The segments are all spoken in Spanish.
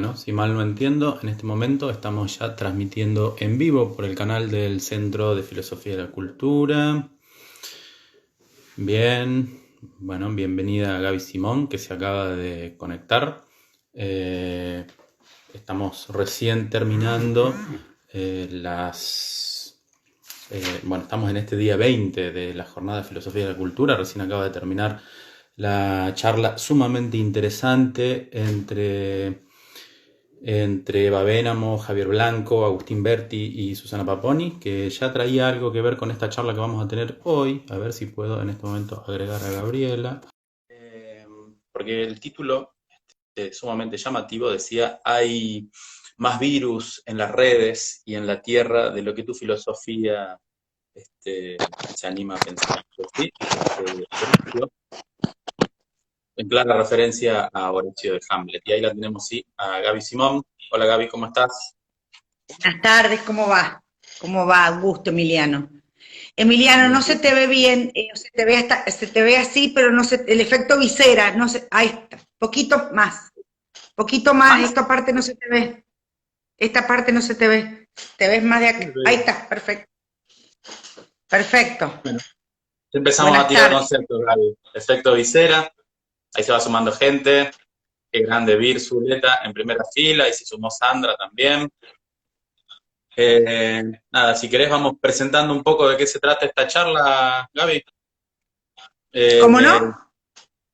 Bueno, si mal no entiendo, en este momento estamos ya transmitiendo en vivo por el canal del Centro de Filosofía de la Cultura. Bien, bueno, bienvenida a Gaby Simón, que se acaba de conectar. Estamos recién terminando bueno, estamos en este día 20 de la Jornada de Filosofía de la Cultura. Recién acaba de terminar la charla sumamente interesante entre Eva Bénamo, Javier Blanco, Agustín Berti y Susana Paponi, que ya traía algo que ver con esta charla que vamos a tener hoy. A ver si puedo en este momento agregar a Gabriela. Porque el título, sumamente llamativo, decía: hay más virus en las redes y en la tierra de lo que tu filosofía se anima a pensar. ¿Sí? En clara referencia a Horacio de Hamlet. Y ahí la tenemos, sí, a Gaby Simón. Hola Gaby, ¿cómo estás? Buenas tardes, ¿cómo va? ¿Cómo va, Augusto, Emiliano? Emiliano, no Bien. se te ve bien, se te ve así, pero no se, el efecto visera, no sé, ahí está, poquito más, ¿Más? esta parte no se te ve, esta parte no se te ves más de acá, ahí está, perfecto, perfecto. Bueno, empezamos a Buenas tirar tardes. conceptos, Gaby. Efecto visera, ahí se va sumando gente. Qué grande Vir Zuleta en primera fila, y se sumó Sandra también. Nada, si querés vamos presentando un poco de qué se trata esta charla, Gaby. ¿Cómo Eh, no?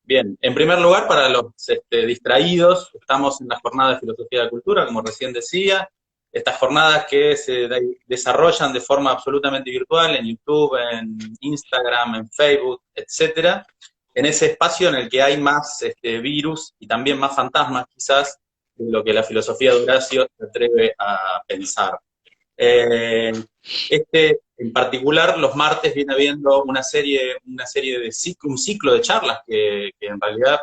Bien, en primer lugar, para los distraídos, estamos en la jornada de Filosofía de la Cultura, como recién decía. Estas jornadas que se desarrollan de forma absolutamente virtual en YouTube, en Instagram, en Facebook, etcétera, en ese espacio en el que hay más virus y también más fantasmas, quizás, de lo que la filosofía de Horacio se atreve a pensar. Eh, en particular, los martes viene habiendo una serie de un ciclo de charlas que en realidad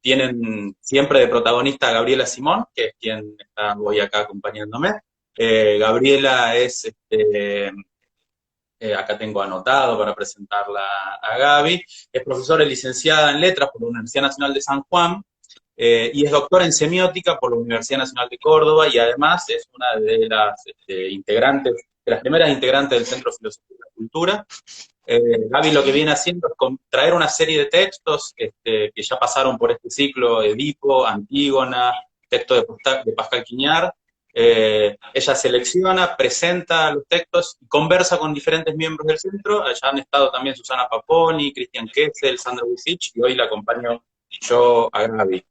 tienen siempre de protagonista a Gabriela Simón, que es quien está hoy acá acompañándome. Gabriela es, acá tengo anotado para presentarla a Gaby, es profesora y licenciada en Letras por la Universidad Nacional de San Juan, y es doctora en semiótica por la Universidad Nacional de Córdoba, y además es una de las integrantes, de las primeras integrantes del Centro de Filosofía de la Cultura. Gaby lo que viene haciendo es traer una serie de textos que ya pasaron por este ciclo: Edipo, Antígona, texto de Pascal Quiñar. Ella selecciona, presenta los textos y conversa con diferentes miembros del centro. Allá han estado también Susana Paponi, Cristian Kessel, Sandra Wisich, y hoy la acompaño yo a Gaby.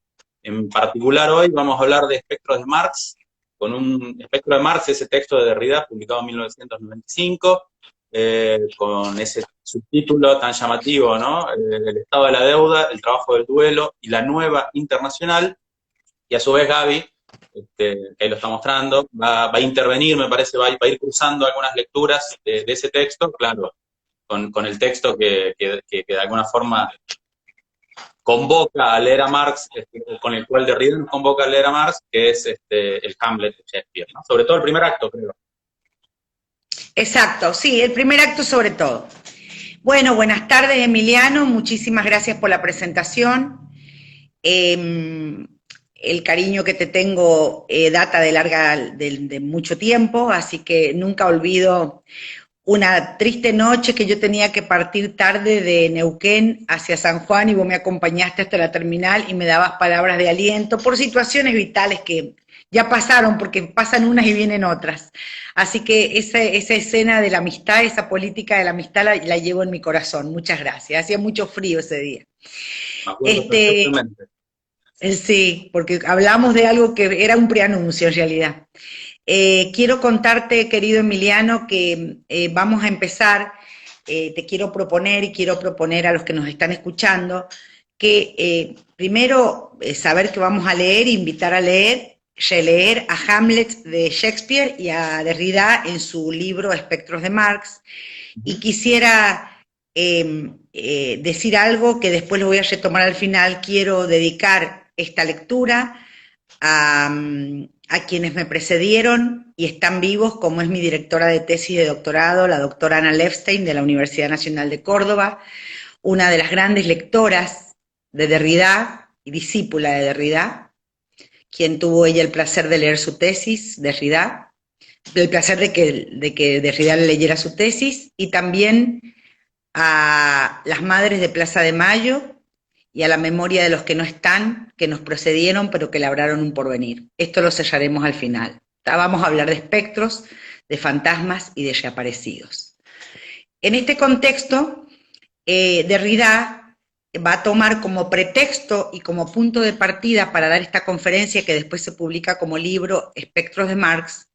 En particular hoy vamos a hablar de Espectros de Marx, con un Espectro de Marx, ese texto de Derrida publicado en 1995, con ese subtítulo tan llamativo, ¿no? El estado de la deuda, el trabajo del duelo y la nueva internacional. Y a su vez Gaby, que ahí lo está mostrando, va a intervenir, me parece, va a ir cruzando algunas lecturas de ese texto, claro, con el texto que de alguna forma convoca a leer a Marx, con el cual Derrida nos convoca a leer a Marx, que es el Hamlet de Shakespeare, ¿no? Sobre todo el primer acto, creo. Exacto, sí, el primer acto sobre todo. Bueno, buenas tardes, Emiliano, muchísimas gracias por la presentación. El cariño que te tengo data de mucho tiempo, así que nunca olvido una triste noche que yo tenía que partir tarde de Neuquén hacia San Juan y vos me acompañaste hasta la terminal y me dabas palabras de aliento por situaciones vitales que ya pasaron, porque pasan unas y vienen otras. Así que esa escena de la amistad, esa política de la amistad la llevo en mi corazón. Muchas gracias. Hacía mucho frío ese día. Me acuerdo Este, perfectamente. Sí, porque hablamos de algo que era un preanuncio en realidad. Quiero contarte, querido Emiliano, que vamos a empezar, te quiero proponer y quiero proponer a los que nos están escuchando que primero saber que vamos a leer, invitar a leer, releer a Hamlet de Shakespeare y a Derrida en su libro Espectros de Marx. Y quisiera decir algo que después lo voy a retomar al final. Quiero dedicar esta lectura a quienes me precedieron y están vivos, como es mi directora de tesis de doctorado, la doctora Ana Levstein, de la Universidad Nacional de Córdoba, una de las grandes lectoras de Derrida y discípula de Derrida. quien tuvo ella el placer de leer su tesis, Derrida, el placer de que Derrida le leyera su tesis, y también a las madres de Plaza de Mayo y a la memoria de los que no están, que nos precedieron, pero que labraron un porvenir. Esto lo sellaremos al final. Vamos a hablar de espectros, de fantasmas y de reaparecidos. En este contexto, Derrida va a tomar como pretexto y como punto de partida para dar esta conferencia, que después se publica como libro, Espectros de Marx,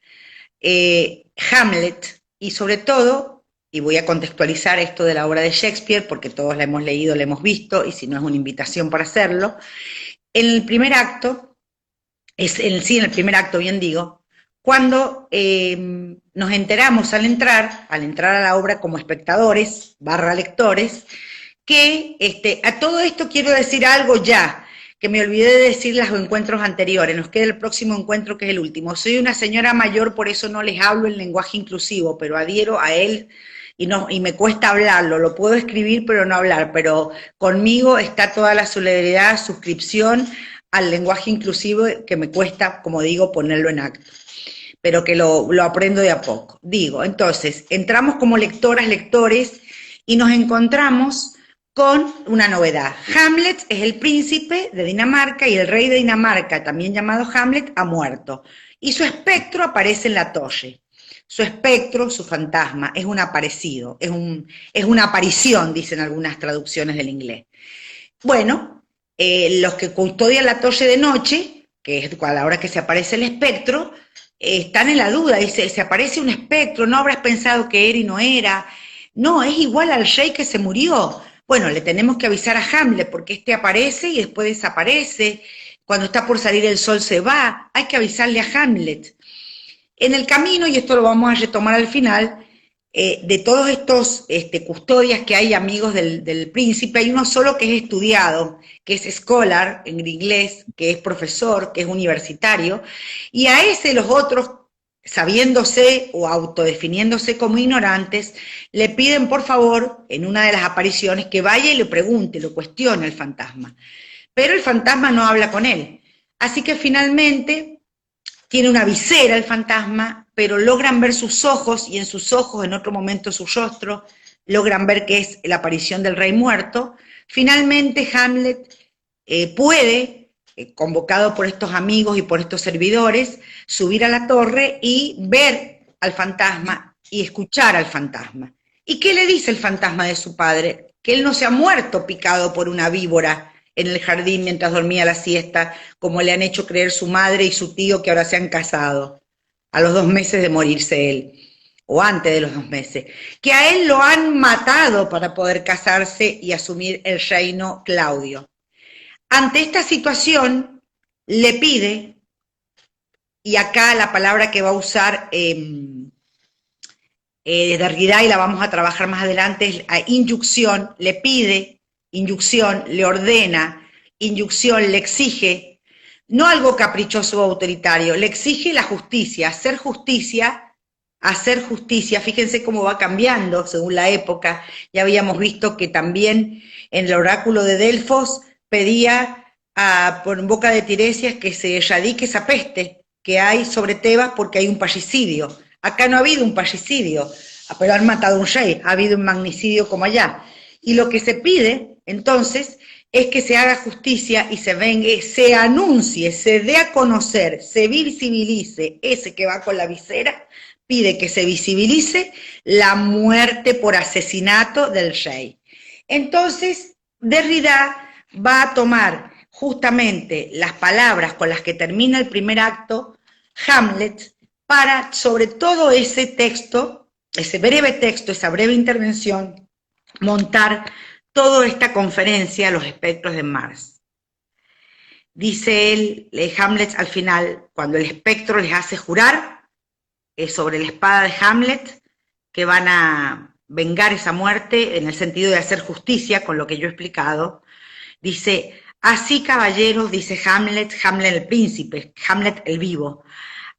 Hamlet, y sobre todo, y voy a contextualizar esto de la obra de Shakespeare, porque todos la hemos leído, la hemos visto, y si no es una invitación para hacerlo, en el primer acto, en el primer acto, bien digo, cuando nos enteramos al entrar a la obra como espectadores, /lectores, que a todo esto quiero decir algo ya, que me olvidé de decir los encuentros anteriores, nos queda el próximo encuentro que es el último. Soy una señora mayor, por eso no les hablo en lenguaje inclusivo, pero adhiero a él y me cuesta hablarlo, lo puedo escribir pero no hablar, pero conmigo está toda la solidaridad, suscripción al lenguaje inclusivo, que me cuesta, como digo, ponerlo en acto, pero que lo aprendo de a poco. Digo, entonces, entramos como lectoras, lectores, y nos encontramos con una novedad. Hamlet es el príncipe de Dinamarca y el rey de Dinamarca, también llamado Hamlet, ha muerto. Y su espectro aparece en la torre. Su espectro, su fantasma, es un aparecido, es una aparición, dicen algunas traducciones del inglés. Bueno, los que custodian la torre de noche, que es a la hora que se aparece el espectro, están en la duda, dice, se aparece un espectro, no habrás pensado que era y no era. No, es igual al rey que se murió. Bueno, le tenemos que avisar a Hamlet, porque este aparece y después desaparece. Cuando está por salir el sol se va. Hay que avisarle a Hamlet. En el camino, y esto lo vamos a retomar al final, de todos estos custodias que hay, amigos del príncipe, hay uno solo que es estudiado, que es scholar en inglés, que es profesor, que es universitario, y a ese los otros, sabiéndose o autodefiniéndose como ignorantes, le piden por favor, en una de las apariciones, que vaya y le pregunte, lo cuestione al fantasma. Pero el fantasma no habla con él. Así que finalmente tiene una visera el fantasma, pero logran ver sus ojos, y en sus ojos, en otro momento su rostro, logran ver que es la aparición del rey muerto. Finalmente Hamlet puede, convocado por estos amigos y por estos servidores, subir a la torre y ver al fantasma y escuchar al fantasma. ¿Y qué le dice el fantasma de su padre? Que él no se ha muerto picado por una víbora en el jardín mientras dormía la siesta, como le han hecho creer su madre y su tío, que ahora se han casado, a los 2 meses de morirse él, o antes de los 2 meses, que a él lo han matado para poder casarse y asumir el reino Claudio. Ante esta situación, le pide, y acá la palabra que va a usar Derrida, y la vamos a trabajar más adelante, es a inyunción, le pide, inyunción, le ordena, inyunción, le exige, no algo caprichoso o autoritario, le exige la justicia, hacer justicia, fíjense cómo va cambiando según la época. Ya habíamos visto que también en el oráculo de Delfos pedía por boca de Tiresias que se erradique esa peste que hay sobre Tebas porque hay un parricidio. Acá no ha habido un parricidio, pero han matado a un rey, ha habido un magnicidio como allá. Y lo que se pide, entonces, es que se haga justicia y se vengue, se anuncie, se dé a conocer, se visibilice, ese que va con la visera, pide que se visibilice la muerte por asesinato del rey. Entonces, Derrida va a tomar justamente las palabras con las que termina el primer acto, Hamlet, para sobre todo ese texto, ese breve texto, esa breve intervención, montar toda esta conferencia, Los espectros de Marx. Dice él, Hamlet al final, cuando el espectro les hace jurar sobre la espada de Hamlet, que van a vengar esa muerte en el sentido de hacer justicia con lo que yo he explicado, dice, así caballeros, dice Hamlet, Hamlet el príncipe, Hamlet el vivo,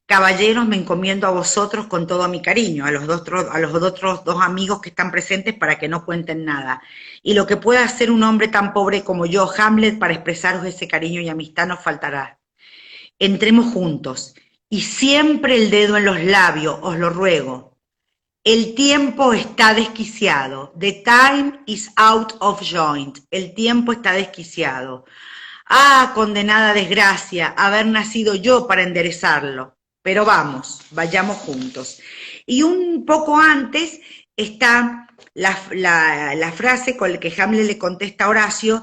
caballeros, me encomiendo a vosotros con todo mi cariño, a los otros 2 amigos que están presentes para que no cuenten nada. Y lo que pueda hacer un hombre tan pobre como yo, Hamlet, para expresaros ese cariño y amistad nos faltará. entremos juntos, y siempre el dedo en los labios, os lo ruego. El tiempo está desquiciado. The time is out of joint. El tiempo está desquiciado. Ah, condenada desgracia, haber nacido yo para enderezarlo. Pero vamos, vayamos juntos. Y un poco antes está la frase con la que Hamlet le contesta a Horacio,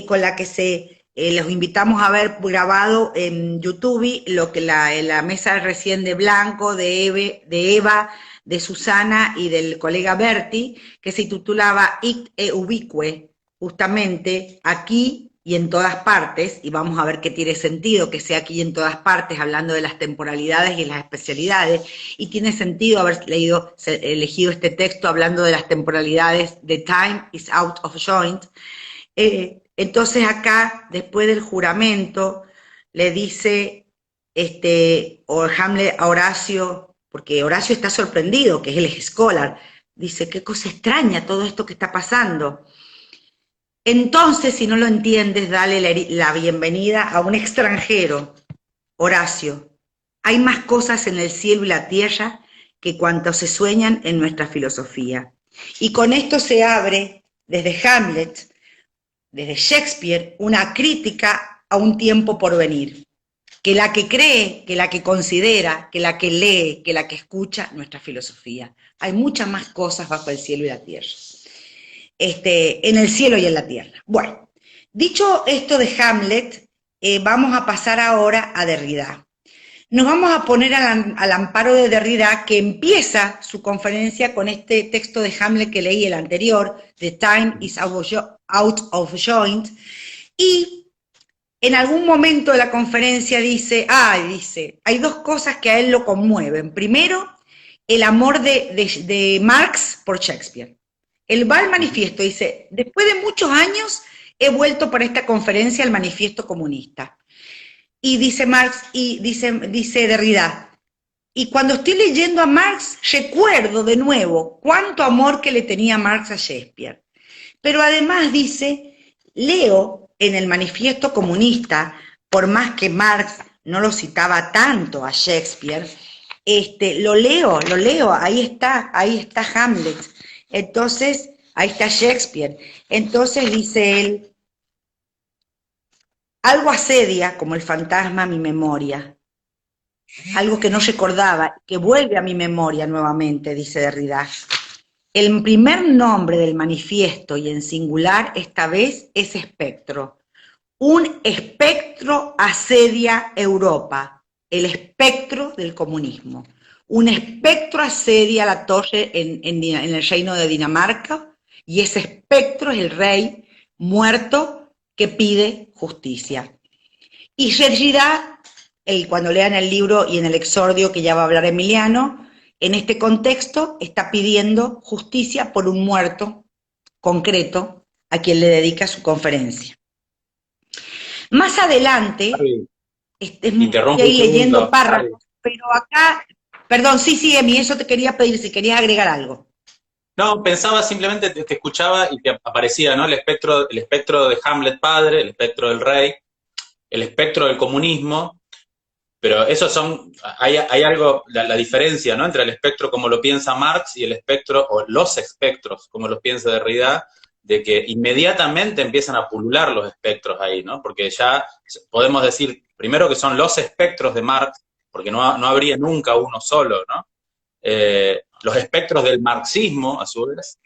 con la que los invitamos a ver grabado en YouTube, lo que la mesa recién de Blanco, de Eva, de Susana y del colega Berti, que se titulaba Ic e ubique, justamente aquí y en todas partes, y vamos a ver qué tiene sentido que sea aquí y en todas partes, hablando de las temporalidades y las especialidades, y tiene sentido haber elegido este texto hablando de las temporalidades. The time is out of joint. Entonces acá, después del juramento, le dice Hamlet a Horacio, porque Horacio está sorprendido, que él es scholar, dice, qué cosa extraña todo esto que está pasando. Entonces, si no lo entiendes, dale la bienvenida a un extranjero. Horacio, hay más cosas en el cielo y la tierra que cuanto se sueñan en nuestra filosofía. Y con esto se abre, desde Hamlet, desde Shakespeare, una crítica a un tiempo por venir. Que la que cree, que la que considera, que la que lee, que la que escucha nuestra filosofía. Hay muchas más cosas bajo el cielo y la tierra. En el cielo y en la tierra. Bueno, dicho esto de Hamlet, vamos a pasar ahora a Derrida. Nos vamos a poner al amparo de Derrida, que empieza su conferencia con este texto de Hamlet que leí, el anterior, The time is out of joint, y en algún momento de la conferencia dice, hay dos cosas que a él lo conmueven. Primero, el amor de Marx por Shakespeare. Él va al manifiesto, dice, después de muchos años he vuelto para esta conferencia al manifiesto comunista. Y dice Marx, y dice Derrida, y cuando estoy leyendo a Marx, recuerdo de nuevo cuánto amor que le tenía Marx a Shakespeare. Pero además dice, leo en el manifiesto comunista, por más que Marx no lo citaba tanto a Shakespeare, lo leo, ahí está Hamlet. Entonces, ahí está Shakespeare. Entonces dice él, algo asedia como el fantasma mi memoria, algo que no recordaba, que vuelve a mi memoria nuevamente, dice Derrida. El primer nombre del manifiesto, y en singular esta vez, es espectro. Un espectro asedia Europa, el espectro del comunismo. Un espectro asedia la torre en el reino de Dinamarca, y ese espectro es el rey muerto que pide justicia. Y Derrida, cuando lean el libro y en el exordio que ya va a hablar Emiliano, en este contexto está pidiendo justicia por un muerto concreto a quien le dedica su conferencia. Más adelante, interrumpo estoy leyendo párrafos, pero acá, perdón, sí, Emi, eso te quería pedir, si querías agregar algo. No, pensaba simplemente, te escuchaba y te aparecía, ¿no? El espectro de Hamlet padre, el espectro del rey, el espectro del comunismo, pero esos hay algo, la diferencia, ¿no? Entre el espectro como lo piensa Marx y el espectro, o los espectros como los piensa Derrida, de que inmediatamente empiezan a pulular los espectros ahí, ¿no? Porque ya podemos decir, primero que son los espectros de Marx, porque no habría nunca uno solo, ¿no? Los espectros del marxismo, a su vez,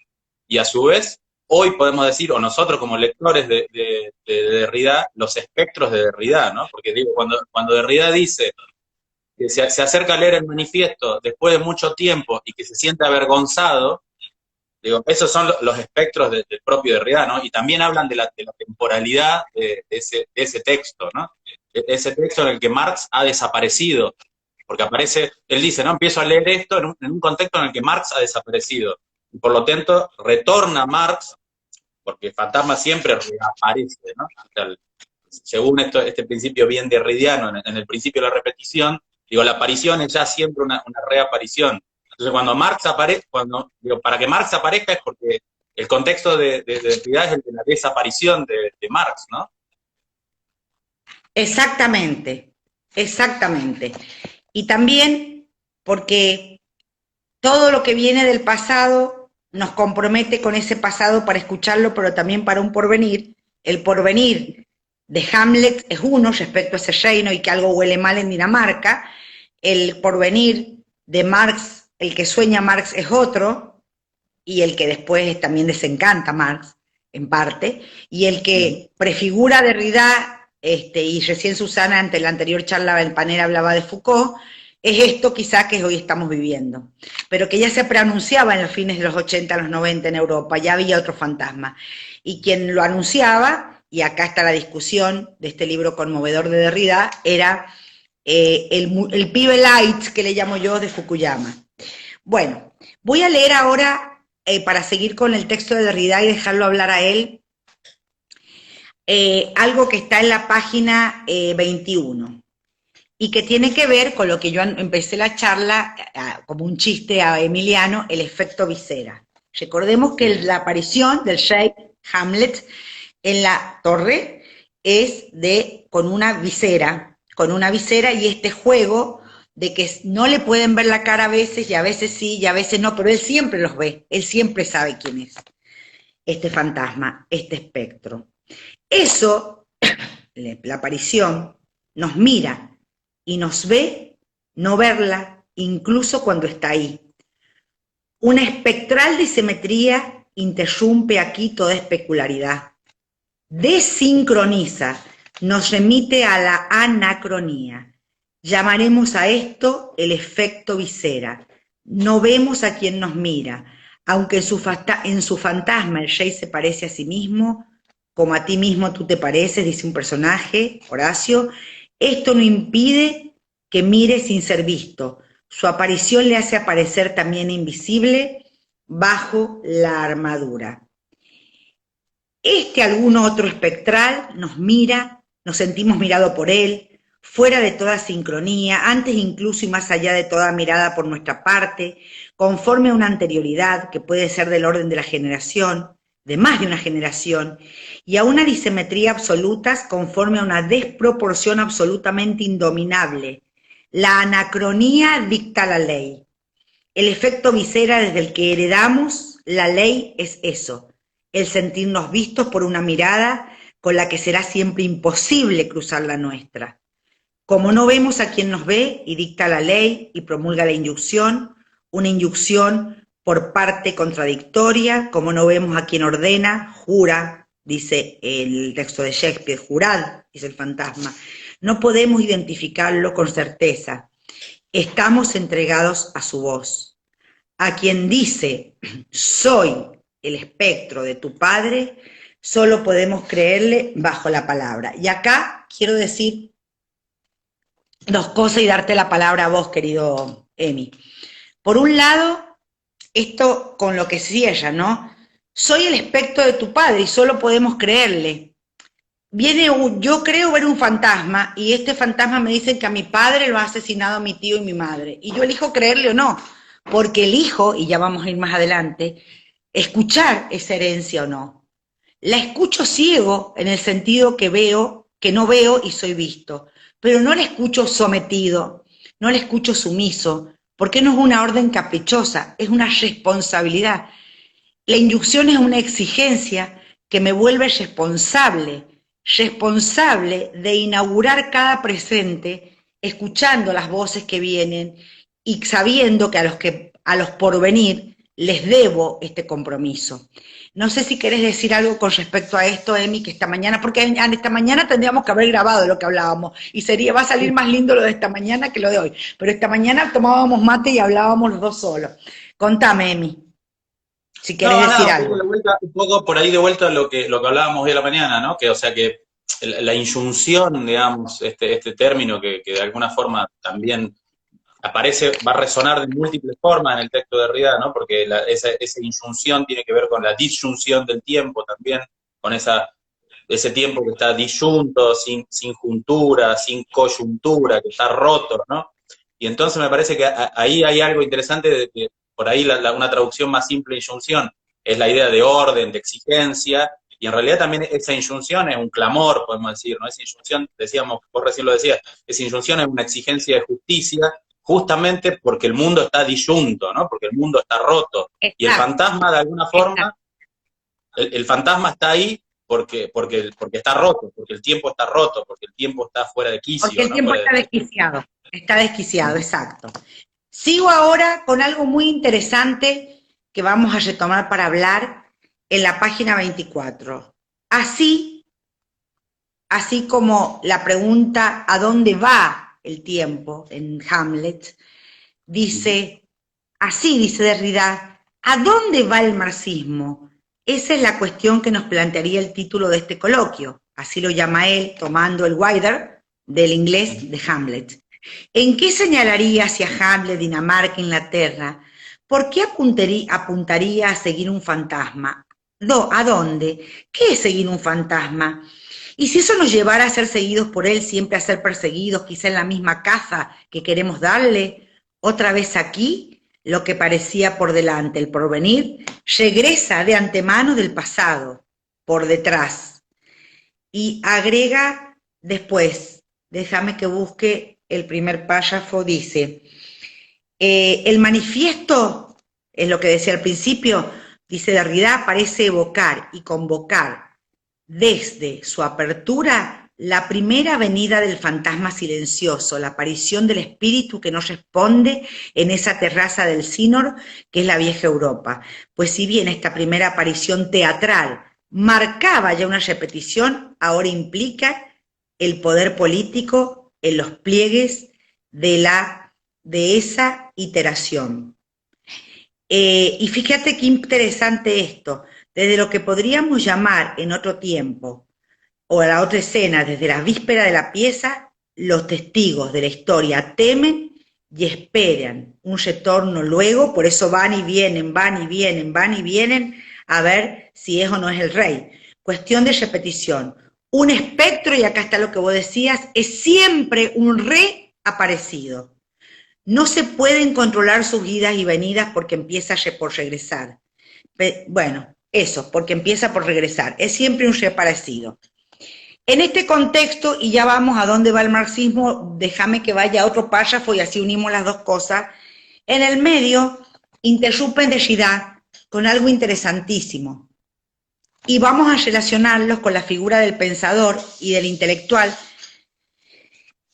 y a su vez, hoy podemos decir, o nosotros como lectores de Derrida, los espectros de Derrida, ¿no? Porque digo, cuando Derrida dice que se acerca a leer el manifiesto después de mucho tiempo y que se siente avergonzado, digo, esos son los espectros del propio Derrida, ¿no? Y también hablan de la temporalidad de ese texto, ¿no? Ese texto en el que Marx ha desaparecido, porque aparece, él dice, ¿no? Empiezo a leer esto en un contexto en el que Marx ha desaparecido, y por lo tanto retorna Marx, porque el fantasma siempre reaparece, ¿no? Según este principio bien derridiano, en el principio de la repetición, digo, la aparición es ya siempre una reaparición. Entonces, cuando Marx aparece, para que Marx aparezca es porque el contexto de Derrida es el de la desaparición de Marx, ¿no? Exactamente. exactamente. Y también porque todo lo que viene del pasado nos compromete con ese pasado para escucharlo, pero también para un porvenir. El porvenir de Hamlet es uno respecto a ese reino y que algo huele mal en Dinamarca. El porvenir de Marx, el que sueña Marx es otro, y el que después también desencanta Marx, en parte, y el que prefigura Derrida, y recién Susana, ante la anterior charla en Panera hablaba de Foucault, es esto quizá que hoy estamos viviendo, pero que ya se preanunciaba en los fines de los 80, los 90 en Europa, ya había otro fantasma. Y quien lo anunciaba, y acá está la discusión de este libro conmovedor de Derrida, era el pibe light, que le llamo yo, de Fukuyama. Bueno, voy a leer ahora, para seguir con el texto de Derrida y dejarlo hablar a él, algo que está en la página 21 y que tiene que ver con lo que yo empecé la charla como un chiste a Emiliano, el efecto visera. Recordemos que la aparición del Sheikh Hamlet en la torre es con una visera, y este juego de que no le pueden ver la cara a veces, y a veces sí, y a veces no, pero él siempre los ve, él siempre sabe quién es este fantasma, este espectro. Eso, la aparición, nos mira y nos ve no verla, incluso cuando está ahí. Una espectral disimetría interrumpe aquí toda especularidad. Desincroniza, nos remite a la anacronía. Llamaremos a esto el efecto visera. No vemos a quien nos mira, aunque en su fantasma el rey se parece a sí mismo, como a ti mismo tú te pareces, dice un personaje, Horacio. Esto no impide que mire sin ser visto. Su aparición le hace aparecer también invisible bajo la armadura. Algún otro espectral nos mira, nos sentimos mirado por él, fuera de toda sincronía, antes incluso y más allá de toda mirada por nuestra parte, conforme a una anterioridad que puede ser del orden de la generación, de más de una generación, y a una disimetría absolutas conforme a una desproporción absolutamente indominable. La anacronía dicta la ley. El efecto visera desde el que heredamos la ley es eso, el sentirnos vistos por una mirada con la que será siempre imposible cruzar la nuestra. Como no vemos a quien nos ve y dicta la ley y promulga la inyunción, una inyunción por parte contradictoria, como no vemos a quien ordena, jura, dice el texto de Shakespeare, jurad, dice el fantasma, no podemos identificarlo con certeza, estamos entregados a su voz. A quien dice, soy el espectro de tu padre, solo podemos creerle bajo la palabra. Y acá quiero decir dos cosas y darte la palabra a vos, querido Emi. Por un lado, esto con lo que cierra, ¿no? Soy el espectro de tu padre y solo podemos creerle. Yo creo ver un fantasma y este fantasma me dice que a mi padre lo ha asesinado mi tío y mi madre. Y yo elijo creerle o no, porque elijo, y ya vamos a ir más adelante, escuchar esa herencia o no. La escucho ciego en el sentido que no veo y soy visto, pero no la escucho sometido, no la escucho sumiso, porque no es una orden caprichosa, es una responsabilidad. La inducción es una exigencia que me vuelve responsable de inaugurar cada presente, escuchando las voces que vienen y sabiendo que a los porvenir les debo este compromiso. No sé si querés decir algo con respecto a esto, Emi, que esta mañana, porque esta mañana tendríamos que haber grabado lo que hablábamos, y va a salir más lindo lo de esta mañana que lo de hoy, pero esta mañana tomábamos mate y hablábamos los dos solos. Contame, Emi, si querés decir algo. Un poco por ahí de vuelta a lo que hablábamos hoy a la mañana, ¿no? Que, o sea, que la inyunción, digamos, este término que de alguna forma también va a resonar de múltiples formas en el texto de Derrida, ¿no? Porque esa insunción tiene que ver con la disyunción del tiempo también, con ese tiempo que está disyunto, sin juntura, sin coyuntura, que está roto, ¿no? Y entonces me parece que ahí hay algo interesante de que por ahí una traducción más simple de insunción es la idea de orden, de exigencia, Y en realidad también esa injunción es un clamor, podemos decir, ¿no? Esa injunción, decíamos, vos recién lo decías, esa injunción es una exigencia de justicia, justamente porque el mundo está disyunto, ¿no? Porque el mundo está roto. Y el Exacto, fantasma, de alguna exacto. forma, el fantasma está ahí porque está roto, porque el tiempo está roto, porque el tiempo está fuera de Porque quicio, el ¿no? tiempo está desquiciado, exacto. Sigo ahora con algo muy interesante que vamos a retomar para hablar en la página 24. Así como la pregunta ¿a dónde va el tiempo? En Hamlet, dice, así dice Derrida, ¿a dónde va el marxismo? Esa es la cuestión que nos plantearía el título de este coloquio, así lo llama él, tomando el wider del inglés de Hamlet. ¿En qué señalaría hacia Hamlet, Dinamarca, Inglaterra? ¿Por qué apuntaría a seguir un fantasma? No, ¿a dónde? ¿Qué es seguir un fantasma? Y si eso nos llevara a ser seguidos por él, siempre a ser perseguidos, quizá en la misma caza que queremos darle, otra vez aquí, lo que parecía por delante, el porvenir, regresa de antemano del pasado, por detrás. Y agrega después, déjame que busque el primer párrafo, dice, el manifiesto, es lo que decía al principio, dice Derrida, parece evocar y convocar desde su apertura la primera venida del fantasma silencioso, la aparición del espíritu que no responde en esa terraza del Sínor que es la vieja Europa. Pues si bien esta primera aparición teatral marcaba ya una repetición, ahora implica el poder político en los pliegues de esa iteración. Y fíjate qué interesante esto, desde lo que podríamos llamar en otro tiempo, o a la otra escena, desde la víspera de la pieza, los testigos de la historia temen y esperan un retorno luego, por eso van y vienen, van y vienen, van y vienen, a ver si es o no es el rey. Cuestión de repetición. Un espectro, y acá está lo que vos decías, es siempre un reaparecido. No se pueden controlar sus idas y venidas porque empieza por regresar. Bueno, eso, porque empieza por regresar. Es siempre un reaparecido. En este contexto, y ya vamos a dónde va el marxismo, déjame que vaya a otro párrafo y así unimos las dos cosas. En el medio, interrumpen Derrida con algo interesantísimo. Y vamos a relacionarlos con la figura del pensador y del intelectual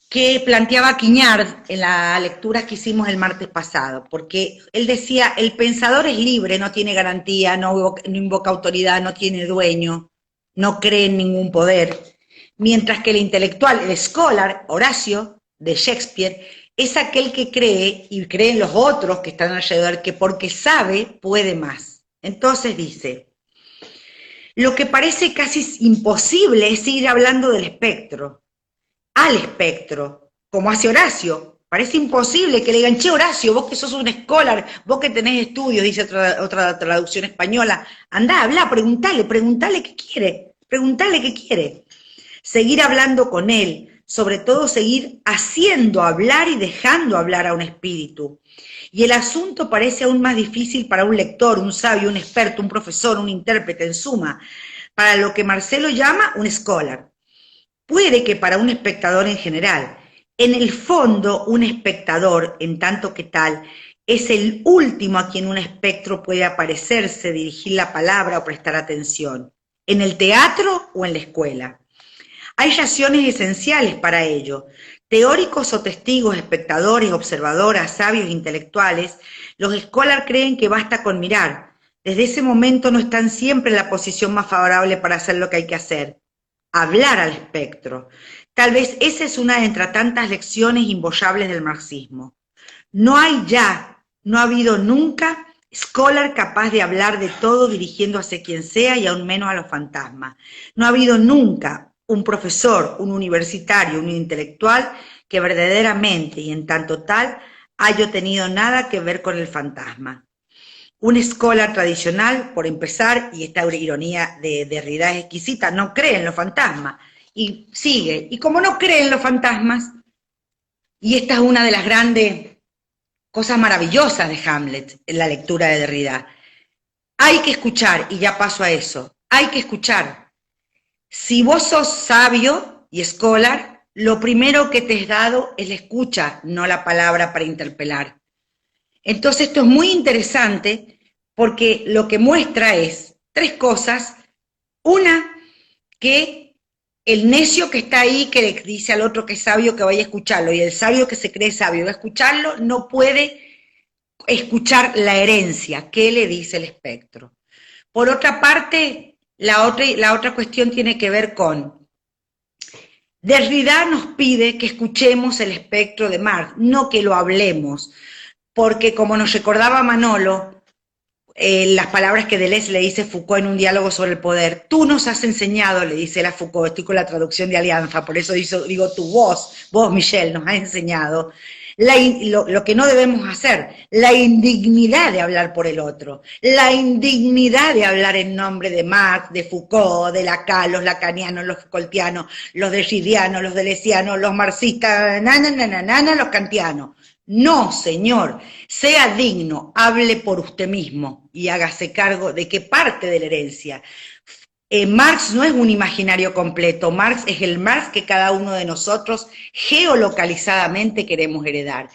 que planteaba Quiñard en la lectura que hicimos el martes pasado, porque él decía, el pensador es libre, no tiene garantía, no invoca autoridad, no tiene dueño, no cree en ningún poder, mientras que el intelectual, el scholar, Horacio, de Shakespeare, es aquel que cree y cree en los otros que están alrededor, que porque sabe, puede más. Entonces dice, lo que parece casi imposible es seguir hablando del espectro, al espectro, como hace Horacio. Parece imposible que le digan, che, Horacio, vos que sos un scholar, vos que tenés estudios, dice otra traducción española, andá, habla, preguntale qué quiere. Seguir hablando con él, sobre todo seguir haciendo hablar y dejando hablar a un espíritu. Y el asunto parece aún más difícil para un lector, un sabio, un experto, un profesor, un intérprete, en suma, para lo que Marcelo llama un scholar. Puede que para un espectador en general. En el fondo, un espectador, en tanto que tal, es el último a quien un espectro puede aparecerse, dirigir la palabra o prestar atención. En el teatro o en la escuela. Hay razones esenciales para ello. Teóricos o testigos, espectadores, observadoras, sabios, intelectuales, los scholars creen que basta con mirar. Desde ese momento no están siempre en la posición más favorable para hacer lo que hay que hacer. Hablar al espectro. Tal vez esa es una de entre tantas lecciones imbollables del marxismo. No ha habido nunca scholar capaz de hablar de todo dirigiendo hacia quien sea y aún menos a los fantasmas. No ha habido nunca un profesor, un universitario, un intelectual que verdaderamente y en tanto tal haya tenido nada que ver con el fantasma. Un scholar tradicional, por empezar, y esta ironía de Derrida es exquisita, no cree en los fantasmas. Y sigue. Y como no cree en los fantasmas, y esta es una de las grandes cosas maravillosas de Hamlet, en la lectura de Derrida, hay que escuchar, y ya paso a eso, hay que escuchar. Si vos sos sabio y scholar, lo primero que te es dado es la escucha, no la palabra para interpelar. Entonces esto es muy interesante porque lo que muestra es tres cosas. Una, que el necio que está ahí, que le dice al otro que es sabio que vaya a escucharlo, y el sabio que se cree sabio va a escucharlo, no puede escuchar la herencia, ¿qué le dice el espectro? Por otra parte, la otra cuestión tiene que ver con Derrida nos pide que escuchemos el espectro de Marx, no que lo hablemos, porque como nos recordaba Manolo, las palabras que Deleuze le dice Foucault en un diálogo sobre el poder, tú nos has enseñado, le dice la Foucault, estoy con la traducción de Alianza, por eso digo tu vos, Michel, nos has enseñado lo que no debemos hacer, la indignidad de hablar por el otro, la indignidad de hablar en nombre de Marx, de Foucault, de Lacan, los lacanianos, los Foucaultianos, los deleuzianos, los deleuzianos, los marxistas, los kantianos. No, señor, sea digno, hable por usted mismo y hágase cargo de qué parte de la herencia. Marx no es un imaginario completo, Marx es el Marx que cada uno de nosotros geolocalizadamente queremos heredar.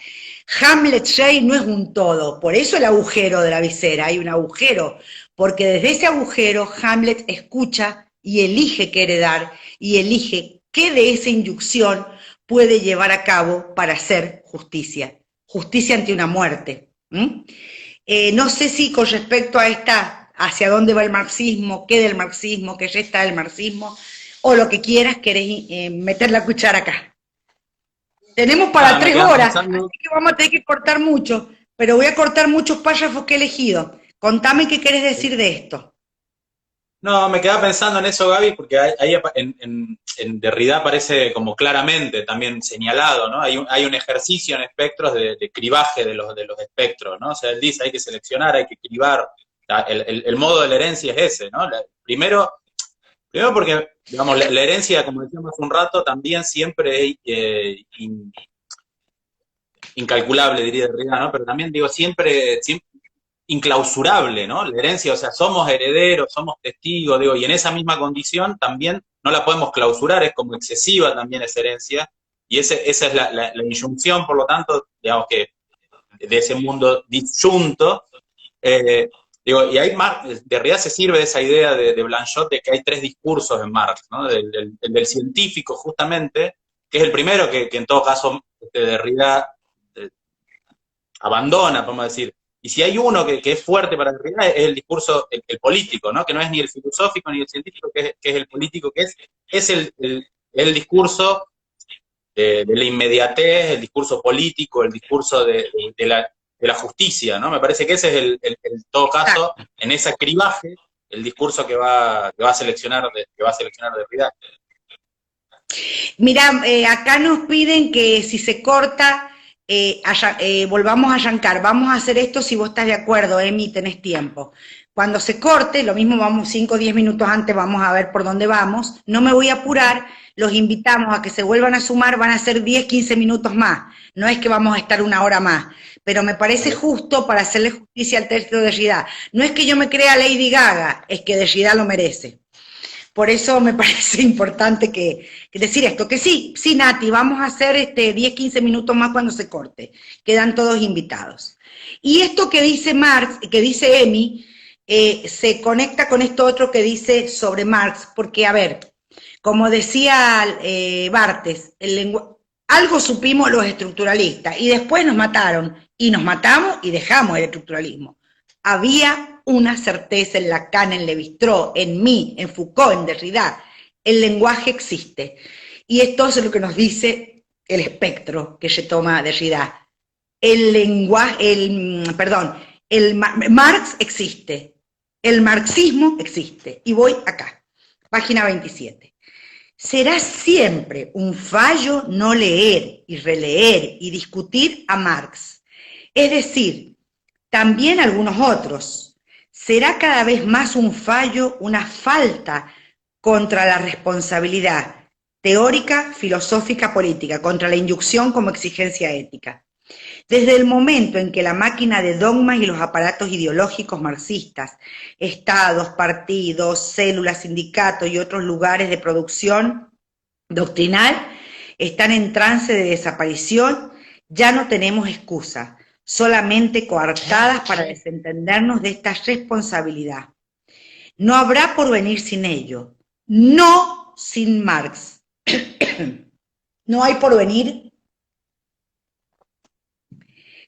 Hamlet Shea no es un todo, por eso el agujero de la visera, hay un agujero, porque desde ese agujero Hamlet escucha y elige qué heredar y elige qué de esa inducción puede llevar a cabo para hacer justicia. Justicia ante una muerte. No sé si con respecto a esta, hacia dónde va el marxismo, qué del marxismo, qué resta del marxismo, o lo que quieras, querés meter la cuchara acá. Tenemos para 3 horas, así que vamos a tener que cortar mucho, pero voy a cortar muchos párrafos que he elegido. Contame qué querés decir de esto. No, me quedaba pensando en eso, Gaby, porque ahí en Derrida aparece como claramente también señalado, ¿no? Hay un ejercicio en espectros de cribaje de los espectros, ¿no? O sea, él dice, hay que seleccionar, hay que cribar. El modo de la herencia es ese, ¿no? Primero porque, digamos, la herencia, como decíamos hace un rato, también siempre es incalculable, diría Derrida, ¿no? Pero también, digo, siempre inclausurable, ¿no? La herencia, o sea, somos herederos, somos testigos, digo, y en esa misma condición también no la podemos clausurar, es como excesiva también esa herencia, y esa es la injunción, por lo tanto, digamos que de ese mundo disyunto, digo, y ahí Derrida se sirve de esa idea de Blanchot de que hay 3 discursos en Marx, ¿no? Del científico, justamente, que es el primero que en todo caso Derrida abandona, vamos a decir. Y si hay uno que es fuerte para Derrida es el discurso, el político, ¿no? Que no es ni el filosófico ni el científico, que es el político, que es el discurso de la inmediatez, el discurso político, el discurso de la justicia, ¿no? Me parece que ese es en todo caso, en ese cribaje, el discurso que va a seleccionar Derrida. Mira, acá nos piden que si se corta, volvamos a arrancar. Vamos a hacer esto si vos estás de acuerdo, Emi, tenés tiempo. Cuando se corte, lo mismo vamos 5 o 10 minutos antes, vamos a ver por dónde vamos. No me voy a apurar, los invitamos a que se vuelvan a sumar, van a ser 10, 15 minutos más. No es que vamos a estar 1 hora más, pero me parece justo para hacerle justicia al texto de Derrida. No es que yo me crea Lady Gaga, es que Derrida lo merece. Por eso me parece importante que decir esto, que sí, Nati, vamos a hacer 10, 15 minutos más cuando se corte, quedan todos invitados. Y esto que dice Marx, que dice Emi, se conecta con esto otro que dice sobre Marx, porque a ver, como decía Barthes, algo supimos los estructuralistas, y después nos mataron, y nos matamos y dejamos el estructuralismo. Había una certeza en Lacan, en Lévi-Strauss, en mí, en Foucault, en Derrida. El lenguaje existe. Y esto es lo que nos dice el espectro que se toma Derrida. Marx existe. El marxismo existe. Y voy acá, página 27. Será siempre un fallo no leer y releer y discutir a Marx. Es decir, también algunos otros. Será cada vez más un fallo, una falta contra la responsabilidad teórica, filosófica, política, contra la inducción como exigencia ética. Desde el momento en que la máquina de dogmas y los aparatos ideológicos marxistas, estados, partidos, células, sindicatos y otros lugares de producción doctrinal están en trance de desaparición, ya no tenemos excusa, solamente coartadas para desentendernos de esta responsabilidad. No habrá porvenir sin ello, no sin Marx. No hay porvenir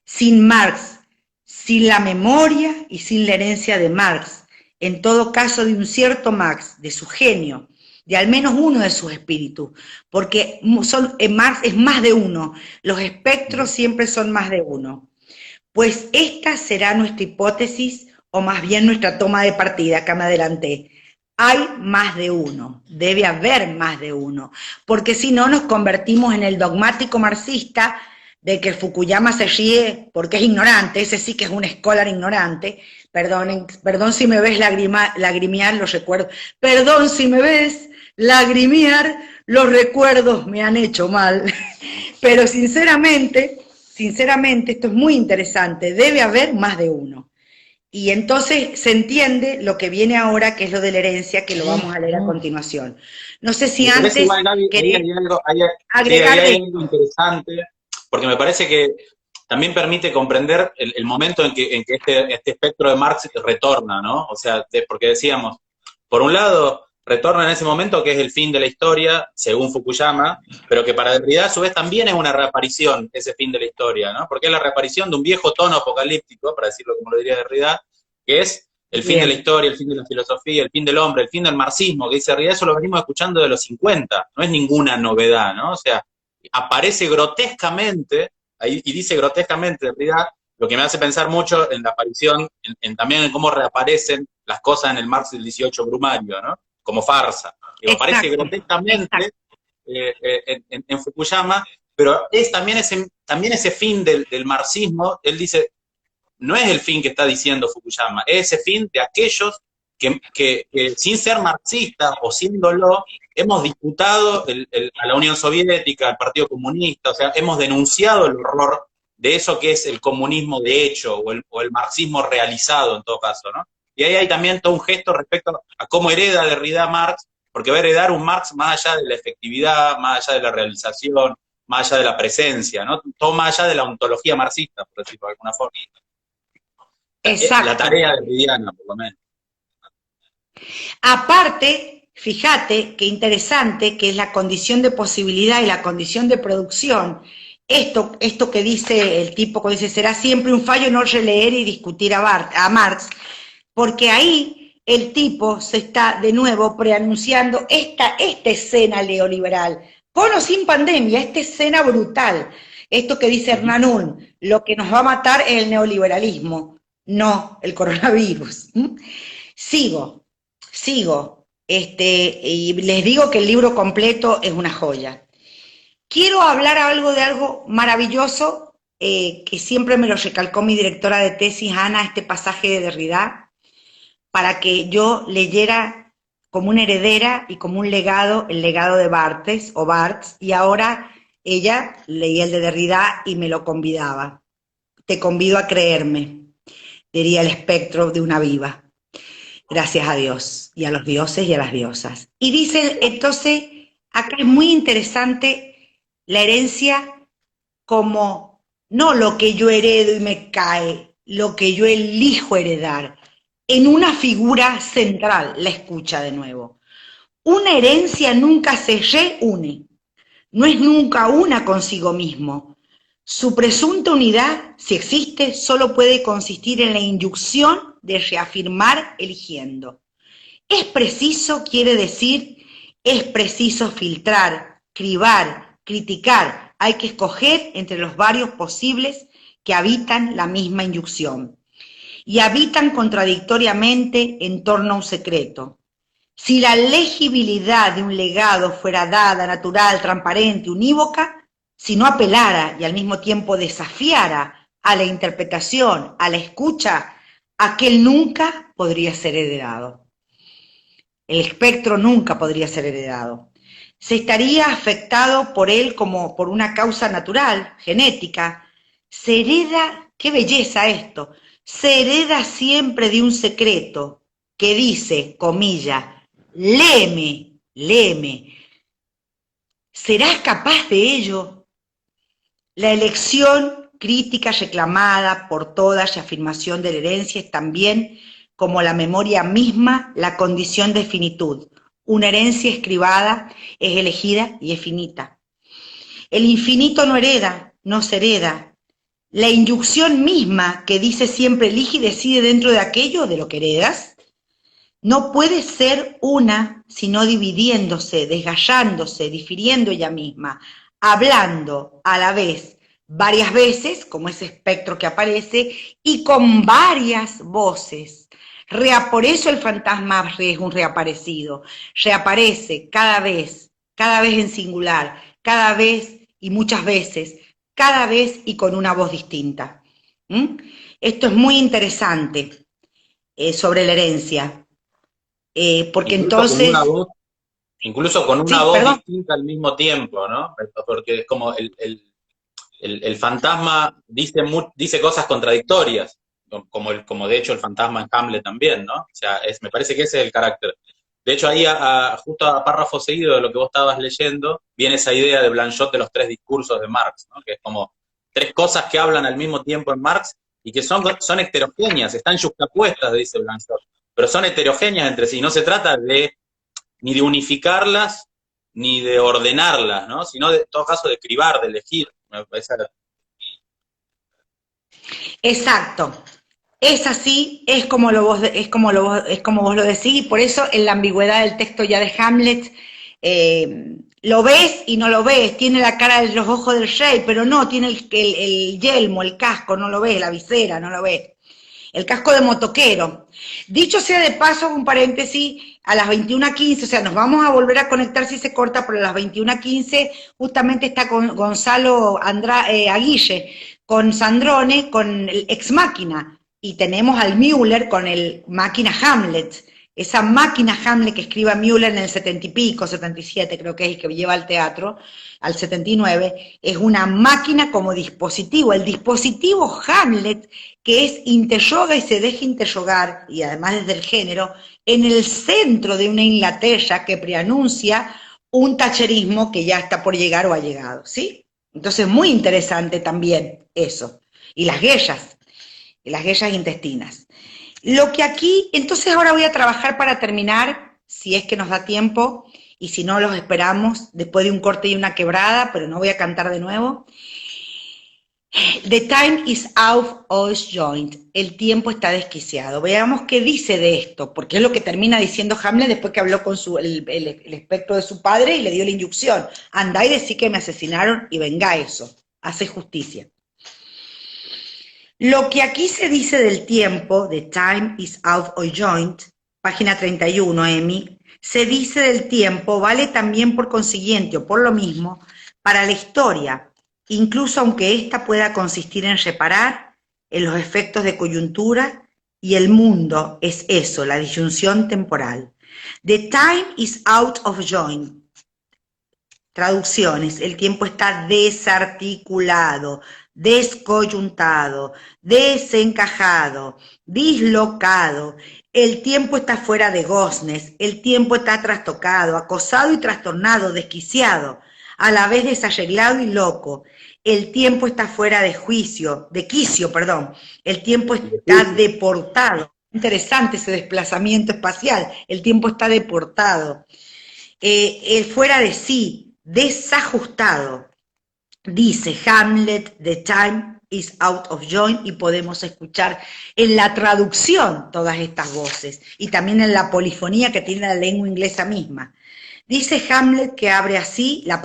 sin Marx, sin la memoria y sin la herencia de Marx, en todo caso de un cierto Marx, de su genio, de al menos uno de sus espíritus, porque Marx es más de uno, los espectros siempre son más de uno. Pues esta será nuestra hipótesis, o más bien nuestra toma de partida, acá me adelanté. Hay más de uno, debe haber más de uno, porque si no nos convertimos en el dogmático marxista de que Fukuyama se ríe porque es ignorante, ese sí que es un escolar ignorante, perdón si me ves lagrimear los recuerdos, perdón si me ves lagrimear, los recuerdos me han hecho mal, pero sinceramente, esto es muy interesante, debe haber más de uno. Y entonces se entiende lo que viene ahora, que es lo de la herencia, que lo vamos a leer a continuación. No sé si antes igual, Gaby, querés agregar agregar algo interesante, porque me parece que también permite comprender el momento en que este espectro de Marx retorna, ¿no? O sea, porque decíamos, por un lado, retorna en ese momento que es el fin de la historia, según Fukuyama, pero que para Derrida a su vez también es una reaparición, ese fin de la historia, ¿no? Porque es la reaparición de un viejo tono apocalíptico, para decirlo como lo diría Derrida, que es el fin de la historia, el fin de la filosofía, el fin del hombre, el fin del marxismo, que dice Derrida, eso lo venimos escuchando de los 50, no es ninguna novedad, ¿no? O sea, aparece grotescamente, y dice grotescamente Derrida, lo que me hace pensar mucho en la aparición, también en cómo reaparecen las cosas en el Marx del 18 Brumario, ¿no? Como farsa. Que aparece grotescamente en Fukuyama, pero es también ese fin del marxismo, él dice, no es el fin que está diciendo Fukuyama, es ese fin de aquellos que sin ser marxistas o siéndolo, hemos disputado a la Unión Soviética, al Partido Comunista, o sea, hemos denunciado el horror de eso que es el comunismo de hecho, o el marxismo realizado en todo caso, ¿no? Y ahí hay también todo un gesto respecto a cómo hereda Derrida Marx, porque va a heredar un Marx más allá de la efectividad, más allá de la realización, más allá de la presencia, ¿no? Todo más allá de la ontología marxista, por decirlo de alguna forma. Exacto. La tarea derridiana, por lo menos. Aparte, fíjate qué interesante que es la condición de posibilidad y la condición de producción. Esto que dice el tipo, que dice, será siempre un fallo no releer y discutir a Marx, porque ahí el tipo se está de nuevo preanunciando esta escena neoliberal, con o sin pandemia, esta escena brutal. Esto que dice Hernán Ulm, lo que nos va a matar es el neoliberalismo, no el coronavirus. Sigo, y les digo que el libro completo es una joya. Quiero hablar de algo maravilloso, que siempre me lo recalcó mi directora de tesis, Ana, este pasaje de Derrida, para que yo leyera como una heredera y como un legado, el legado de Barthes o Barthes, y ahora ella leía el de Derrida y me lo convidaba. Te convido a creerme, diría el espectro de una viva. Gracias a Dios, y a los dioses y a las diosas. Y dice, entonces, acá es muy interesante la herencia como no lo que yo heredo y me cae, lo que yo elijo heredar, en una figura central, la escucha de nuevo. Una herencia nunca se reúne, no es nunca una consigo mismo. Su presunta unidad, si existe, solo puede consistir en la inyunción de reafirmar eligiendo. Es preciso, quiere decir, es preciso filtrar, cribar, criticar, hay que escoger entre los varios posibles que habitan la misma inyunción y habitan contradictoriamente en torno a un secreto. Si la legibilidad de un legado fuera dada, natural, transparente, unívoca, si no apelara y al mismo tiempo desafiara a la interpretación, a la escucha, aquel nunca podría ser heredado. El espectro nunca podría ser heredado. Se estaría afectado por él como por una causa natural, genética, se hereda, qué belleza esto, se hereda siempre de un secreto que dice, comilla, léeme, léeme. ¿Serás capaz de ello? La elección crítica reclamada por todas y afirmación de la herencia es también, como la memoria misma, la condición de finitud. Una herencia escribada es elegida y es finita. El infinito no hereda, no se hereda. La inyunción misma que dice siempre elige y decide dentro de aquello de lo que heredas, no puede ser una, sino dividiéndose, desgallándose, difiriendo ella misma, hablando a la vez varias veces, como ese espectro que aparece, y con varias voces. Por eso el fantasma es un reaparecido, reaparece cada vez en singular, cada vez y muchas veces, cada vez y con una voz distinta. ¿Mm? Esto es muy interesante sobre la herencia. Porque Incluso con una entonces, voz, incluso con una sí, voz perdón, distinta al mismo tiempo, ¿no? Porque es como el fantasma dice cosas contradictorias, como de hecho el fantasma en Hamlet también, ¿no? O sea, me parece que ese es el carácter. De hecho, ahí, justo a párrafo seguido de lo que vos estabas leyendo, viene esa idea de Blanchot de los tres discursos de Marx, ¿no? Que es como tres cosas que hablan al mismo tiempo en Marx y que son heterogéneas, están yuxtapuestas, dice Blanchot, pero son heterogéneas entre sí. No se trata ni de unificarlas, ni de ordenarlas, ¿no? Sino, en todo caso, de cribar, de elegir. exacto. Es así, es como vos lo decís, y por eso en la ambigüedad del texto ya de Hamlet, lo ves y no lo ves, tiene la cara de los ojos del rey, pero no, tiene el yelmo, el casco, no lo ves, la visera, no lo ves. El casco de motoquero. Dicho sea de paso, un paréntesis, a las 21:15, o sea, nos vamos a volver a conectar si se corta, pero a las 21:15 justamente está con Gonzalo Aguille, con Sandrone, con el Ex Máquina, y tenemos al Müller con el Máquina Hamlet, esa máquina Hamlet que escriba Müller en el 70 y pico, 77 creo que es, que lleva al teatro, al 79, es una máquina como dispositivo, el dispositivo Hamlet, que es interroga y se deja interrogar, y además desde el género, en el centro de una Inglaterra que preanuncia un tacherismo que ya está por llegar o ha llegado, ¿sí? Entonces, muy interesante también eso. Y las guerras intestinas. Lo que aquí, entonces ahora voy a trabajar para terminar, si es que nos da tiempo, y si no los esperamos después de un corte y una quebrada, pero no voy a cantar de nuevo. The time is out of joint. El tiempo está desquiciado. Veamos qué dice de esto, porque es lo que termina diciendo Hamlet después que habló con el espectro de su padre y le dio la inyunción. Andá y decí que me asesinaron y venga eso. Hace justicia. Lo que aquí se dice del tiempo, the time is out of joint, página 31, Emi, se dice del tiempo, vale también por consiguiente o por lo mismo para la historia, incluso aunque ésta pueda consistir en reparar en los efectos de coyuntura, y el mundo es eso, la disyunción temporal. The time is out of joint. Traducciones, el tiempo está desarticulado, descoyuntado, desencajado, dislocado. El tiempo está fuera de goznes, el tiempo está trastocado, acosado y trastornado, desquiciado, a la vez desarreglado y loco. El tiempo está fuera de quicio, perdón. El tiempo está deportado. Interesante ese desplazamiento espacial. El tiempo está deportado. Fuera de sí, desajustado. Dice Hamlet, the time is out of joint, y podemos escuchar en la traducción todas estas voces y también en la polifonía que tiene la lengua inglesa misma. Dice Hamlet que abre así, esa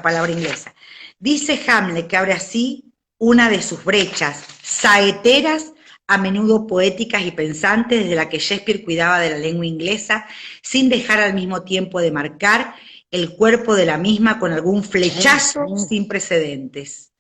palabra inglesa. Dice Hamlet que abre así una de sus brechas saeteras, a menudo poéticas y pensantes, desde la que Shakespeare cuidaba de la lengua inglesa, sin dejar al mismo tiempo de marcar el cuerpo de la misma con algún flechazo sin precedentes.